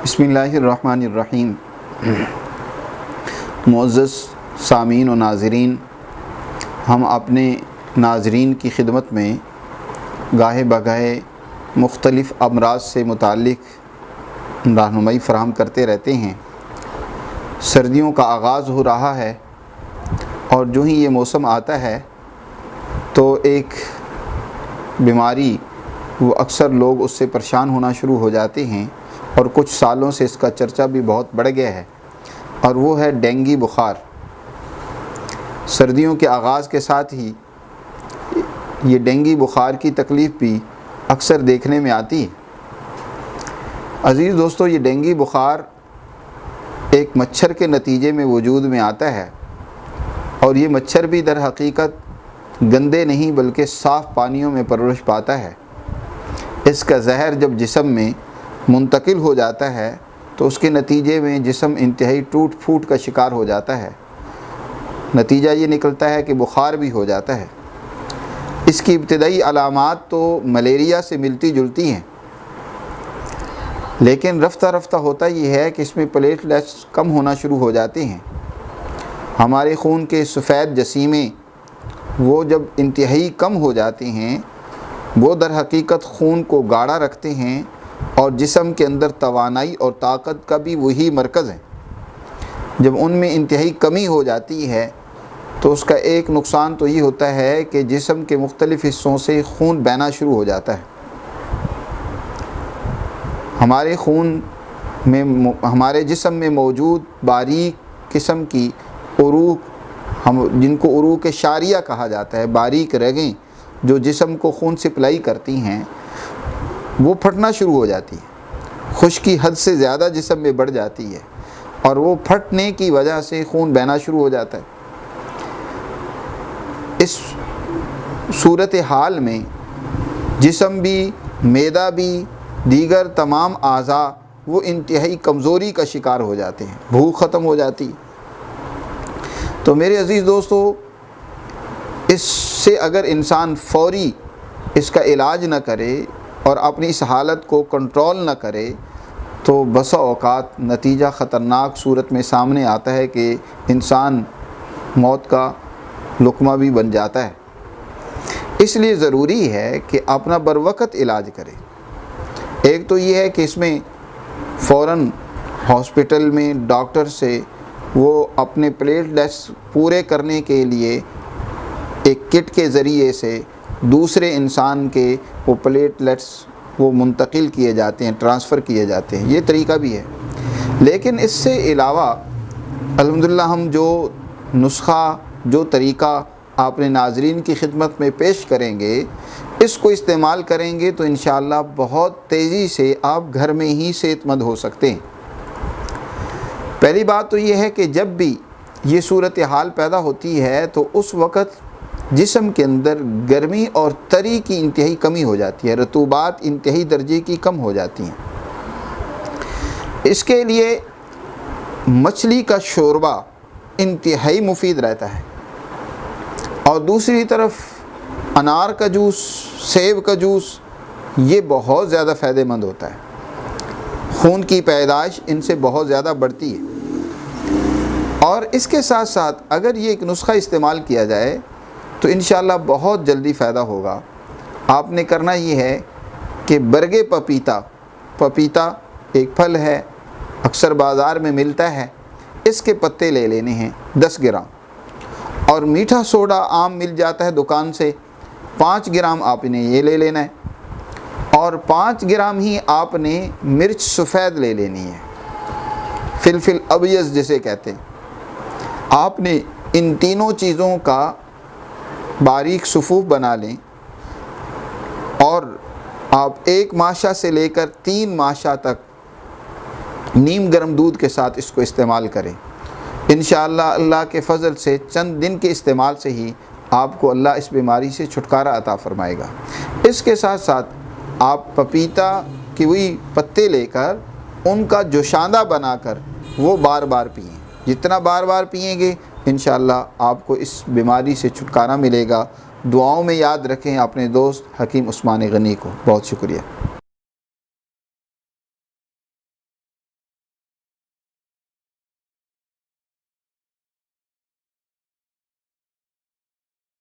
بسم اللہ الرحمن الرحیم۔ معزز سامعین و ناظرین، ہم اپنے ناظرین کی خدمت میں گاہے بگاہے مختلف امراض سے متعلق رہنمائی فراہم کرتے رہتے ہیں۔ سردیوں کا آغاز ہو رہا ہے اور جو ہی یہ موسم آتا ہے تو ایک بیماری وہ اکثر لوگ اس سے پریشان ہونا شروع ہو جاتے ہیں اور کچھ سالوں سے اس کا چرچا بھی بہت بڑھ گیا ہے، اور وہ ہے ڈینگی بخار۔ سردیوں کے آغاز کے ساتھ ہی یہ ڈینگی بخار کی تکلیف بھی اکثر دیکھنے میں آتی ہے۔ عزیز دوستو، یہ ڈینگی بخار ایک مچھر کے نتیجے میں وجود میں آتا ہے، اور یہ مچھر بھی در حقیقت گندے نہیں بلکہ صاف پانیوں میں پرورش پاتا ہے۔ اس کا زہر جب جسم میں منتقل ہو جاتا ہے تو اس کے نتیجے میں جسم انتہائی ٹوٹ پھوٹ کا شکار ہو جاتا ہے۔ نتیجہ یہ نکلتا ہے کہ بخار بھی ہو جاتا ہے۔ اس کی ابتدائی علامات تو ملیریا سے ملتی جلتی ہیں، لیکن رفتہ رفتہ ہوتا یہ ہے کہ اس میں پلیٹلیٹس کم ہونا شروع ہو جاتے ہیں۔ ہمارے خون کے سفید جسیمیں وہ جب انتہائی کم ہو جاتے ہیں، وہ در حقیقت خون کو گاڑھا رکھتے ہیں اور جسم کے اندر توانائی اور طاقت کا بھی وہی مرکز ہے۔ جب ان میں انتہائی کمی ہو جاتی ہے تو اس کا ایک نقصان تو یہ ہوتا ہے کہ جسم کے مختلف حصوں سے خون بہنا شروع ہو جاتا ہے۔ ہمارے خون میں ہمارے جسم میں موجود باریک قسم کی عروق، جن کو عروق شعریہ کہا جاتا ہے، باریک رگیں جو جسم کو خون سپلائی کرتی ہیں، وہ پھٹنا شروع ہو جاتی ہے۔ خشکی حد سے زیادہ جسم میں بڑھ جاتی ہے اور وہ پھٹنے کی وجہ سے خون بہنا شروع ہو جاتا ہے۔ اس صورتحال میں جسم بھی، معدہ بھی، دیگر تمام اعضاء وہ انتہائی کمزوری کا شکار ہو جاتے ہیں، بھوک ختم ہو جاتی ہے۔ تو میرے عزیز دوستو، اس سے اگر انسان فوری اس کا علاج نہ کرے اور اپنی اس حالت کو کنٹرول نہ کرے تو بسا اوقات نتیجہ خطرناک صورت میں سامنے آتا ہے کہ انسان موت کا لقمہ بھی بن جاتا ہے۔ اس لیے ضروری ہے کہ اپنا بروقت علاج کرے۔ ایک تو یہ ہے کہ اس میں فوراً ہاسپٹل میں ڈاکٹر سے وہ اپنے پلیٹلیٹس پورے کرنے کے لیے ایک کٹ کے ذریعے سے دوسرے انسان کے وہ پلیٹلیٹس وہ منتقل کیے جاتے ہیں، ٹرانسفر کیے جاتے ہیں۔ یہ طریقہ بھی ہے، لیکن اس سے علاوہ الحمدللہ ہم جو نسخہ، جو طریقہ اپنے ناظرین کی خدمت میں پیش کریں گے، اس کو استعمال کریں گے تو انشاءاللہ بہت تیزی سے آپ گھر میں ہی صحت مند ہو سکتے ہیں۔ پہلی بات تو یہ ہے کہ جب بھی یہ صورتحال پیدا ہوتی ہے تو اس وقت جسم کے اندر گرمی اور تری کی انتہائی کمی ہو جاتی ہے، رطوبات انتہائی درجے کی کم ہو جاتی ہیں۔ اس کے لیے مچھلی کا شوربہ انتہائی مفید رہتا ہے، اور دوسری طرف انار کا جوس، سیب کا جوس، یہ بہت زیادہ فائدہ مند ہوتا ہے۔ خون کی پیدائش ان سے بہت زیادہ بڑھتی ہے، اور اس کے ساتھ ساتھ اگر یہ ایک نسخہ استعمال کیا جائے تو انشاءاللہ بہت جلدی فائدہ ہوگا۔ آپ نے کرنا یہ ہے کہ برگ پپیتا ایک پھل ہے، اکثر بازار میں ملتا ہے، اس کے پتے لے لینے ہیں 10 گرام، اور میٹھا سوڈا عام مل جاتا ہے دکان سے، 5 گرام آپ نے یہ لے لینا ہے، اور 5 گرام ہی آپ نے مرچ سفید لے لینی ہے، فلفل ابیض جسے کہتے ہیں۔ آپ نے ان تینوں چیزوں کا باریک صفوف بنا لیں، اور آپ 1 ماشا سے لے کر 3 ماشا تک نیم گرم دودھ کے ساتھ اس کو استعمال کریں۔ انشاءاللہ اللہ کے فضل سے چند دن کے استعمال سے ہی آپ کو اللہ اس بیماری سے چھٹکارا عطا فرمائے گا۔ اس کے ساتھ ساتھ آپ پپیتا کی وہی پتے لے کر ان کا جوشاندہ بنا کر وہ بار بار پئیں۔ جتنا بار بار پئیں گے انشاءاللہ آپ کو اس بیماری سے چھٹکارا ملے گا۔ دعاؤں میں یاد رکھیں اپنے دوست حکیم عثمان غنی کو۔ بہت شکریہ۔